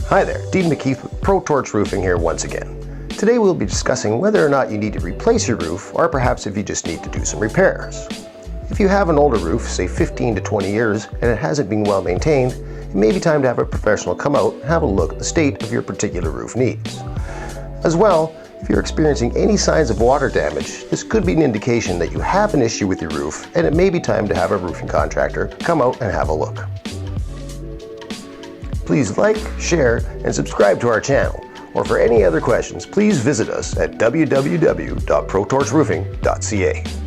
Hi there, Dean McKeith with ProTorch Roofing here once again. Today we'll be discussing whether or not you need to replace your roof, or perhaps if you just need to do some repairs. If you have an older roof, say 15 to 20 years, and it hasn't been well maintained, it may be time to have a professional come out and have a look at the state of your particular roof needs. As well, if you're experiencing any signs of water damage, this could be an indication that you have an issue with your roof, and it may be time to have a roofing contractor come out and have a look. Please like, share, and subscribe to our channel. Or for any other questions, please visit us at www.protorchroofing.ca.